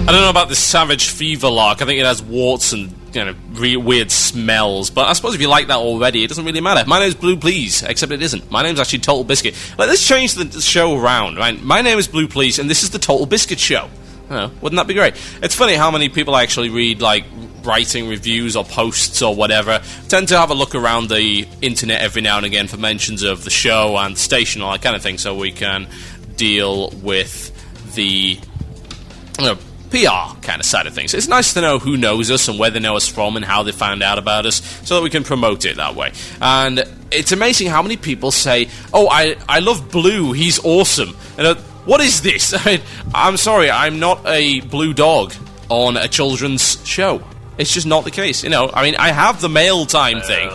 I don't know about this Savage Fever lark. I think it has warts and, you know, weird smells. But I suppose if you like that already, it doesn't really matter. My name's Blue Plz, except it isn't. My name's actually TotalBiscuit. Let's change the show around, right? My name is Blue Plz, and this is the TotalBiscuit show. Oh, wouldn't that be great? It's funny how many people actually read, like, writing reviews or posts or whatever. Tend to have a look around the internet every now and again for mentions of the show and the station, all that kind of thing, so we can deal with the, you know, PR kind of side of things. It's nice to know who knows us and where they know us from and how they found out about us so that we can promote it that way. And it's amazing how many people say, oh, I love Blue, he's awesome. And what is this? I'm sorry, I'm not a blue dog on a children's show. It's just not the case. You know, I mean, I have the mail time thing.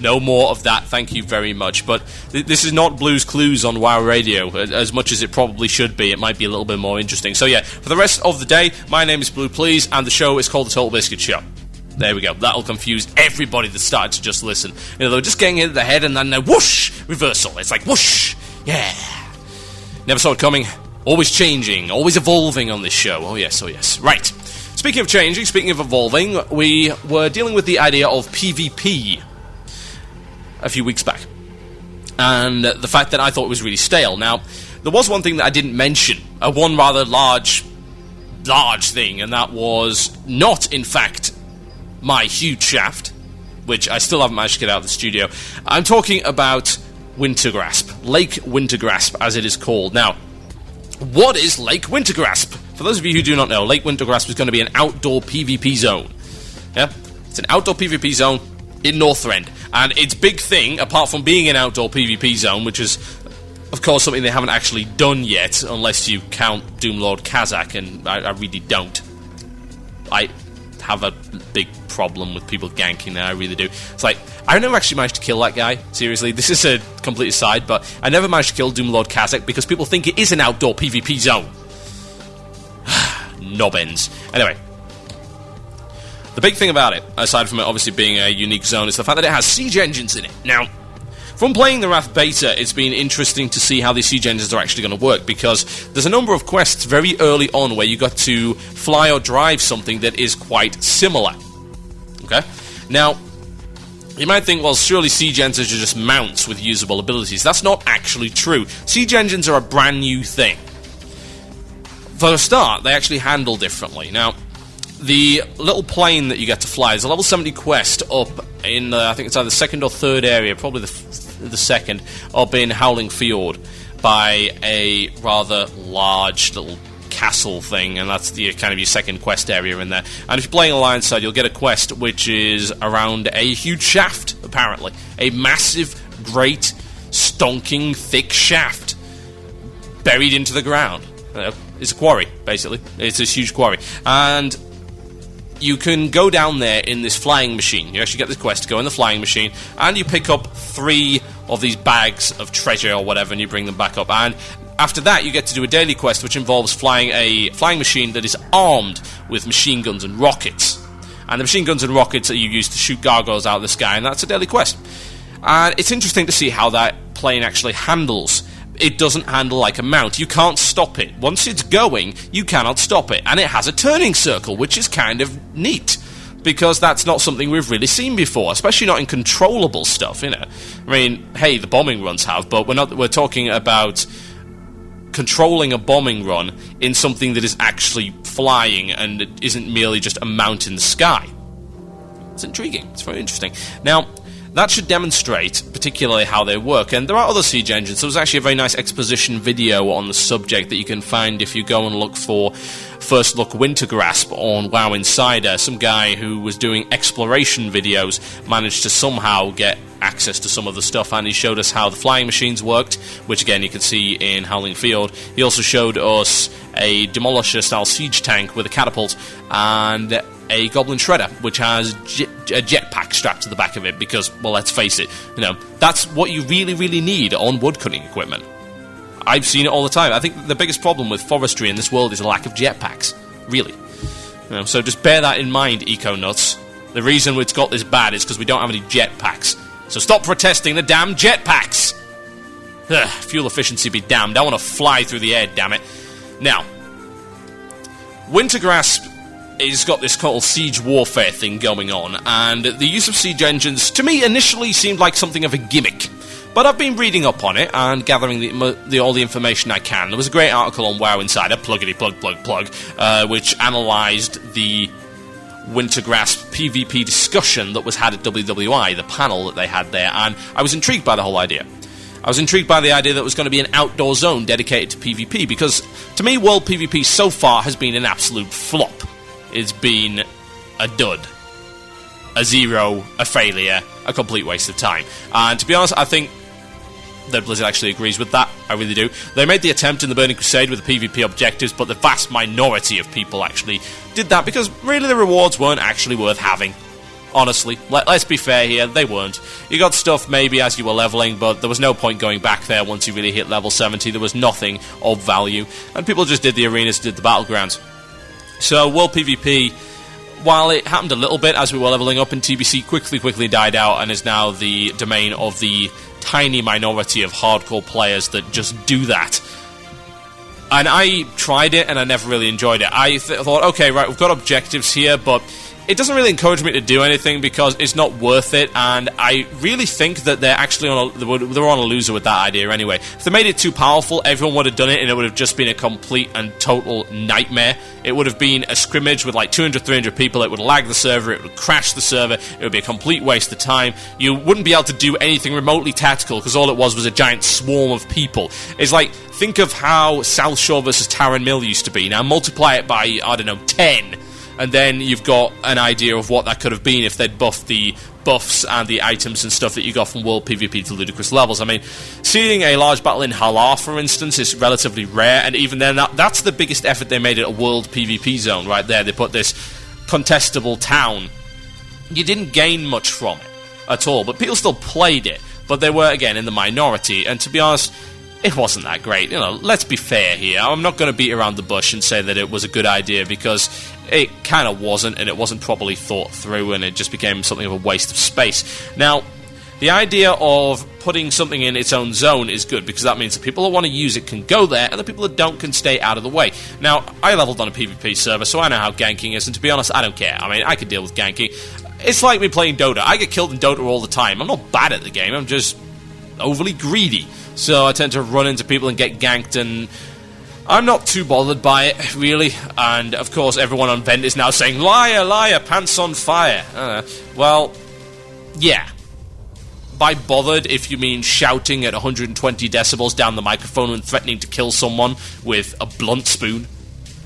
No more of that, thank you very much. But this is not Blue's Clues on WoW Radio, as much as it probably should be. It might be a little bit more interesting. So yeah, for the rest of the day, my name is Blue Plz, and the show is called the TotalBiscuit Show. There we go. That'll confuse everybody that started to just listen. You know, they're just getting into the head, and then whoosh, reversal. It's like whoosh, yeah. Never saw it coming. Always changing, always evolving on this show. Oh yes, oh yes. Right. Speaking of changing, speaking of evolving, we were dealing with the idea of PvP a few weeks back, and the fact that I thought it was really stale. Now, there was one thing that I didn't mention, one rather large thing, and that was not, in fact, my huge shaft, which I still haven't managed to get out of the studio. I'm talking about Wintergrasp, Lake Wintergrasp, as it is called. Now, what is Lake Wintergrasp? For those of you who do not know, Lake Wintergrasp is going to be an outdoor PvP zone. Yeah, it's an outdoor PvP zone in Northrend. And its big thing, apart from being an outdoor PvP zone, which is, of course, something they haven't actually done yet, unless you count Doomlord Kazakh, and I really don't. I have a big problem with people ganking there, I really do. It's like, I never actually managed to kill that guy, seriously. This is a complete aside, but I never managed to kill Doomlord Kazakh because people think it is an outdoor PvP zone. Nobbins. Anyway. The big thing about it, aside from it obviously being a unique zone, is the fact that it has siege engines in it. Now, from playing the Wrath Beta, it's been interesting to see how these siege engines are actually going to work, because there's a number of quests very early on where you got to fly or drive something that is quite similar. Okay? Now, you might think, well, surely siege engines are just mounts with usable abilities. That's not actually true. Siege engines are a brand new thing. For a start, they actually handle differently. Now, the little plane that you get to fly is a level 70 quest up in, I think it's either the second or third area, probably the second, up in Howling Fjord, by a rather large little castle thing, and that's the kind of your second quest area in there. And if you're playing Alliance side, you'll get a quest which is around a huge shaft, apparently. A massive, great, stonking, thick shaft buried into the ground. It's a quarry, basically. It's this huge quarry. And you can go down there in this flying machine. You actually get this quest to go in the flying machine, and you pick up 3 of these bags of treasure or whatever, and you bring them back up. And after that, you get to do a daily quest, which involves flying a flying machine that is armed with machine guns and rockets. And the machine guns and rockets are you use to shoot gargoyles out of the sky, and that's a daily quest. And it's interesting to see how that plane actually handles. It doesn't handle like a mount. You can't stop it. Once it's going, you cannot stop it. And it has a turning circle, which is kind of neat, because that's not something we've really seen before, especially not in controllable stuff, you know. I mean, hey, the bombing runs have, but we're talking about controlling a bombing run in something that is actually flying and it isn't merely just a mount in the sky. It's intriguing. It's very interesting. Now, that should demonstrate particularly how they work, and there are other siege engines. There was actually a very nice exposition video on the subject that you can find if you go and look for First Look Wintergrasp on WoW Insider. Some guy who was doing exploration videos managed to somehow get access to some of the stuff, and he showed us how the flying machines worked, which again you can see in Howling Field. He also showed us a Demolisher-style siege tank with a catapult, and a Goblin Shredder, which has a jetpack strapped to the back of it, because, well, let's face it, you know, that's what you really, really need on woodcutting equipment. I've seen it all the time. I think the biggest problem with forestry in this world is a lack of jetpacks, really. You know, so just bear that in mind, eco-nuts. The reason it's got this bad is because we don't have any jetpacks. So stop protesting the damn jetpacks! Ugh, fuel efficiency be damned. I want to fly through the air, damn it. Now, Wintergrasp has got this whole siege warfare thing going on, and the use of siege engines, to me, initially seemed like something of a gimmick. But I've been reading up on it and gathering all the information I can. There was a great article on WoW Insider, pluggity plug, which analysed the Wintergrasp PvP discussion that was had at WWI, the panel that they had there, and I was intrigued by the whole idea. I was intrigued by the idea that it was going to be an outdoor zone dedicated to PvP, because to me, World PvP so far has been an absolute flop. It's been a dud, a zero, a failure, a complete waste of time. And to be honest, I think that Blizzard actually agrees with that. I really do. They made the attempt in the Burning Crusade with the PvP objectives, but the vast minority of people actually did that because really the rewards weren't actually worth having. Honestly, let's be fair here, they weren't. You got stuff maybe as you were leveling, but there was no point going back there once you really hit level 70. There was nothing of value, and people just did the arenas, did the battlegrounds. So World PvP, while it happened a little bit as we were leveling up in TBC, quickly died out and is now the domain of the tiny minority of hardcore players that just do that. And I tried it and I never really enjoyed it. I thought, okay, right, we've got objectives here, but it doesn't really encourage me to do anything because it's not worth it, and I really think that they're actually they're on a loser with that idea anyway. If they made it too powerful, everyone would have done it and it would have just been a complete and total nightmare. It would have been a scrimmage with like 200, 300 people, it would lag the server, it would crash the server, it would be a complete waste of time. You wouldn't be able to do anything remotely tactical because all it was a giant swarm of people. It's like, think of how South Shore versus Taran Mill used to be. Now multiply it by, I don't know, 10. And then you've got an idea of what that could have been if they'd buffed the buffs and the items and stuff that you got from World PvP to ludicrous levels. I mean, seeing a large battle in Halar, for instance, is relatively rare, and even then, that's the biggest effort they made at a World PvP zone right there. They put this contestable town. You didn't gain much from it at all, but people still played it, but they were, again, in the minority, and to be honest, it wasn't that great. You know, let's be fair here. I'm not going to beat around the bush and say that it was a good idea because it kind of wasn't, and it wasn't properly thought through, and it just became something of a waste of space. Now, the idea of putting something in its own zone is good because that means the people that want to use it can go there, and the people that don't can stay out of the way. Now, I leveled on a PvP server, so I know how ganking is, and to be honest, I don't care. I mean, I can deal with ganking. It's like me playing Dota. I get killed in Dota all the time. I'm not bad at the game. I'm just overly greedy. So I tend to run into people and get ganked, and I'm not too bothered by it, really. And, of course, everyone on Vent is now saying, liar, liar, pants on fire. Well, yeah. By bothered, if you mean shouting at 120 decibels down the microphone and threatening to kill someone with a blunt spoon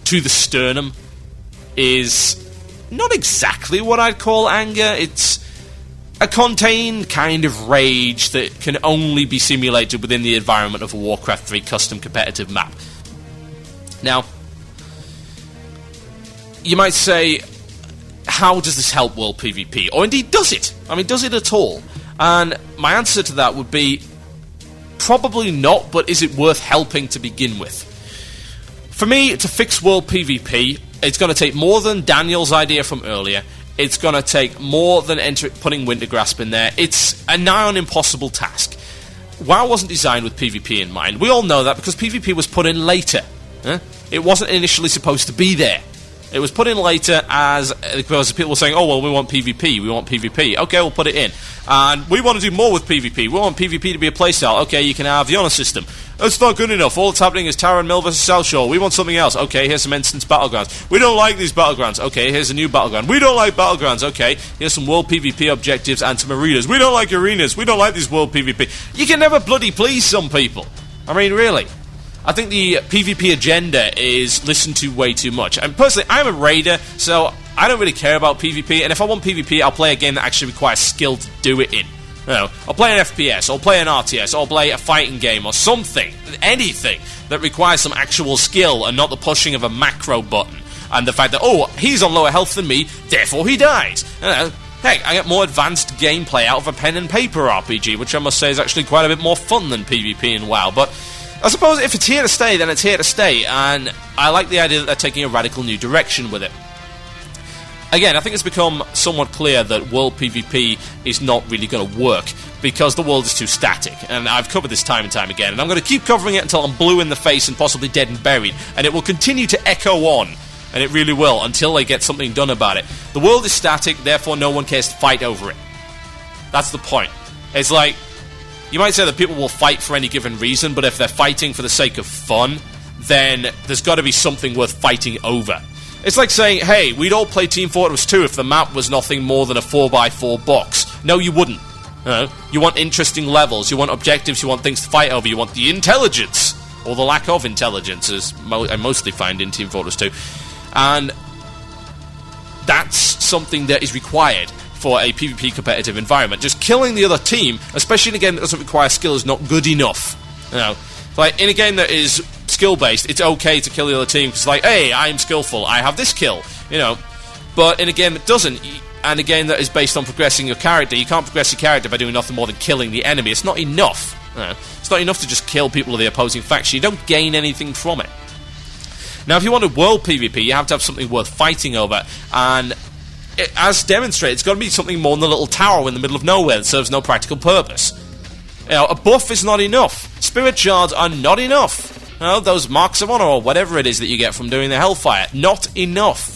to the sternum, is not exactly what I'd call anger. It's a contained kind of rage that can only be simulated within the environment of a Warcraft 3 custom competitive map. Now, you might say, how does this help World PvP? Or indeed, does it? I mean, does it at all? And my answer to that would be, probably not, but is it worth helping to begin with? For me, to fix World PvP, it's going to take more than Daniel's idea from earlier. It's going to take more than putting Wintergrasp in there. It's a nigh on impossible task. WoW wasn't designed with PvP in mind. We all know that because PvP was put in later. It wasn't initially supposed to be there. It was put in later because people were saying, oh, well, we want PvP, we want PvP. Okay, we'll put it in. And we want to do more with PvP. We want PvP to be a playstyle. Okay, you can have the Honor System. That's not good enough. All that's happening is Taran Mill versus South Shore. We want something else. Okay, here's some instance battlegrounds. We don't like these battlegrounds. Okay, here's a new battleground. We don't like battlegrounds. Okay, here's some World PvP objectives and some arenas. We don't like arenas. We don't like these World PvP. You can never bloody please some people. I mean, really. I think the PvP agenda is listened to way too much. And personally, I'm a raider, so I don't really care about PvP. And if I want PvP, I'll play a game that actually requires skill to do it in. You know, I'll play an FPS, I'll play an RTS, I'll play a fighting game or something, anything that requires some actual skill and not the pushing of a macro button. And the fact that, oh, he's on lower health than me, therefore he dies. You know, heck, I get more advanced gameplay out of a pen and paper RPG, which I must say is actually quite a bit more fun than PvP in WoW. But I suppose if it's here to stay, then it's here to stay, and I like the idea that they're taking a radical new direction with it. Again, I think it's become somewhat clear that World PvP is not really going to work, because the world is too static, and I've covered this time and time again, and I'm going to keep covering it until I'm blue in the face and possibly dead and buried, and it will continue to echo on, and it really will, until they get something done about it. The world is static, therefore no one cares to fight over it. That's the point. It's like, you might say that people will fight for any given reason, but if they're fighting for the sake of fun, then there's got to be something worth fighting over. It's like saying, hey, we'd all play Team Fortress 2 if the map was nothing more than a 4x4 box. No, you wouldn't. You want interesting levels, you want objectives, you want things to fight over, you want the intelligence, or the lack of intelligence, as I mostly find in Team Fortress 2. And that's something that is required for a PvP competitive environment. Just killing the other team, especially in a game that doesn't require skill, is not good enough. Like, in a game that is skill-based, it's okay to kill the other team, because like, hey, I'm skillful, I have this kill, But in a game that doesn't, and a game that is based on progressing your character, you can't progress your character by doing nothing more than killing the enemy. It's not enough. It's not enough to just kill people of the opposing faction. You don't gain anything from it. Now, if you want a world PvP, you have to have something worth fighting over, and as demonstrated, it's got to be something more than a little tower in the middle of nowhere that serves no practical purpose. A buff is not enough. Spirit shards are not enough. Those marks of honor or whatever it is that you get from doing the Hellfire, not enough.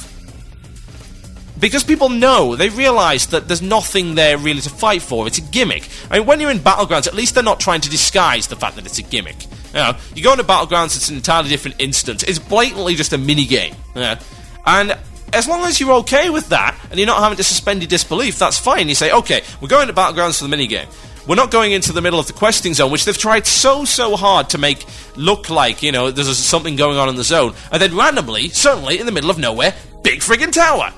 Because people know, they realise that there's nothing there really to fight for. It's a gimmick. I mean, when you're in Battlegrounds, at least they're not trying to disguise the fact that it's a gimmick. You go into Battlegrounds, it's an entirely different instance. It's blatantly just a mini-game. And as long as you're okay with that, and you're not having to suspend your disbelief, that's fine. You say, okay, we're going to Battlegrounds for the mini-game. We're not going into the middle of the questing zone, which they've tried so hard to make look like, there's something going on in the zone. And then randomly, suddenly, in the middle of nowhere, big friggin' tower.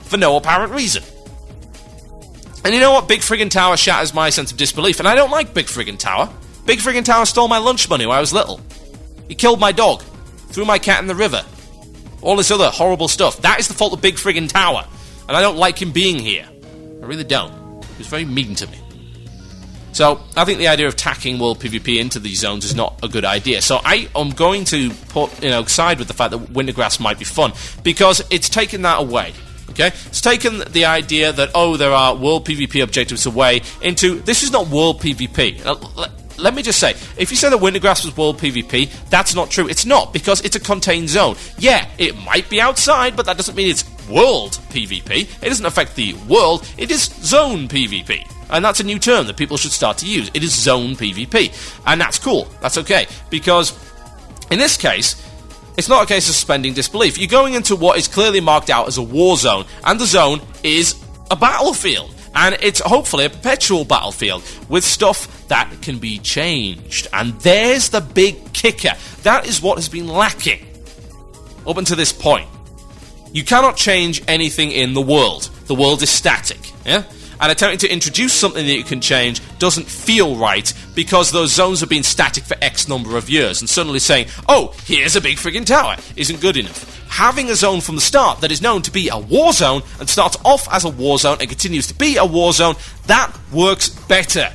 For no apparent reason. And you know what? Big friggin' tower shatters my sense of disbelief, and I don't like Big friggin' tower. Big friggin' tower stole my lunch money when I was little. He killed my dog. Threw my cat in the river. All this other horrible stuff. That is the fault of Big friggin' tower. And I don't like him being here. I really don't. He was very mean to me. So, I think the idea of tacking world PvP into these zones is not a good idea. So I am going to side with the fact that Wintergrass might be fun, because it's taken that away. Okay? It's taken the idea that, there are world PvP objectives away into, this is not world PvP. Let me just say, if you say that Wintergrass was world PvP, that's not true. It's not, because it's a contained zone. Yeah, it might be outside, but that doesn't mean it's world PvP. It doesn't affect the world, it is zone PvP. And that's a new term that people should start to use. It is zone PvP. And that's cool. That's okay. Because, in this case, it's not a case of suspending disbelief. You're going into what is clearly marked out as a war zone. And the zone is a battlefield. And it's hopefully a perpetual battlefield with stuff that can be changed. And there's the big kicker. That is what has been lacking up until this point. You cannot change anything in the world. The world is static. Yeah? And attempting to introduce something that you can change doesn't feel right, because those zones have been static for X number of years, and suddenly saying, here's a big friggin' tower, isn't good enough. Having a zone from the start that is known to be a war zone, and starts off as a war zone and continues to be a war zone, that works better.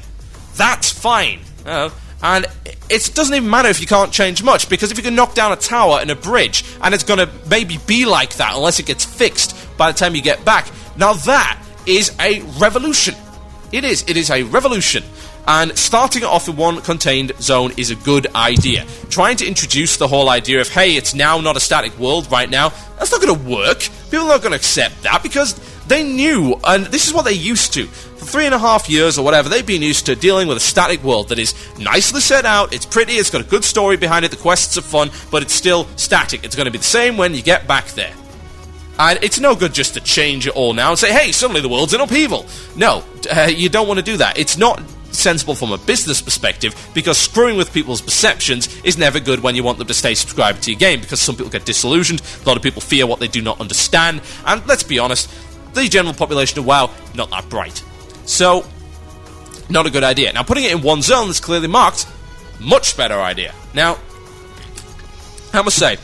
That's fine. And it doesn't even matter if you can't change much, because if you can knock down a tower and a bridge, and it's going to maybe be like that unless it gets fixed by the time you get back, now that is a revolution. It is a revolution. And starting it off in one contained zone is a good idea. Trying to introduce the whole idea of, hey, it's now not a static world right now, that's not going to work. People are not going to accept that, because they knew, and this is what they're used to. For 3.5 years or whatever, they've been used to dealing with a static world that is nicely set out, it's pretty, it's got a good story behind it, the quests are fun, but it's still static. It's going to be the same when you get back there. And it's no good just to change it all now and say, hey, suddenly the world's in upheaval. No, you don't want to do that. It's not sensible from a business perspective, because screwing with people's perceptions is never good when you want them to stay subscribed to your game, because some people get disillusioned, a lot of people fear what they do not understand, and let's be honest, the general population of WoW, not that bright. So, not a good idea. Now, putting it in one zone that's clearly marked, much better idea. Now, I must say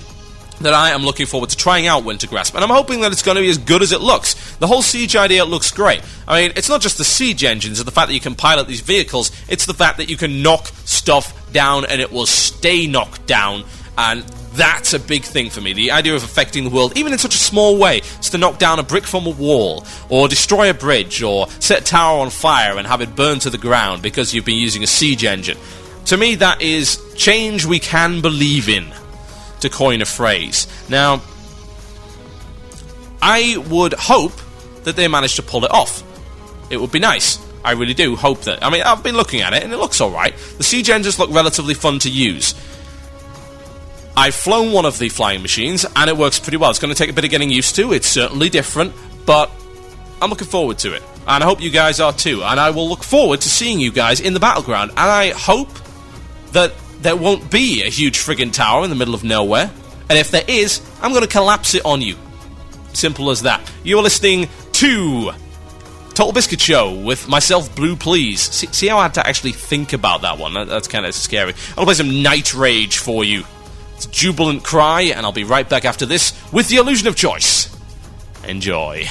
that I am looking forward to trying out Wintergrasp, and I'm hoping that it's going to be as good as it looks. The whole siege idea looks great. I mean, it's not just the siege engines and the fact that you can pilot these vehicles, it's the fact that you can knock stuff down and it will stay knocked down And that's a big thing for me. The idea of affecting the world, even in such a small way, as to knock down a brick from a wall, or destroy a bridge, or set a tower on fire and have it burn to the ground because you've been using a siege engine. To me, that is change we can believe in, to coin a phrase. Now, I would hope that they manage to pull it off. It would be nice. I really do hope that. I mean, I've been looking at it, and it looks alright. The siege engines look relatively fun to use. I've flown one of the flying machines, and it works pretty well. It's going to take a bit of getting used to. It's certainly different, but I'm looking forward to it. And I hope you guys are too. And I will look forward to seeing you guys in the battleground. And I hope that there won't be a huge friggin' tower in the middle of nowhere. And if there is, I'm going to collapse it on you. Simple as that. You are listening to TotalBiscuit Show with myself, Blue Plz. See how I had to actually think about that one? That's kind of scary. I'll play some Night Rage for you. It's a jubilant cry, and I'll be right back after this with the illusion of choice. Enjoy.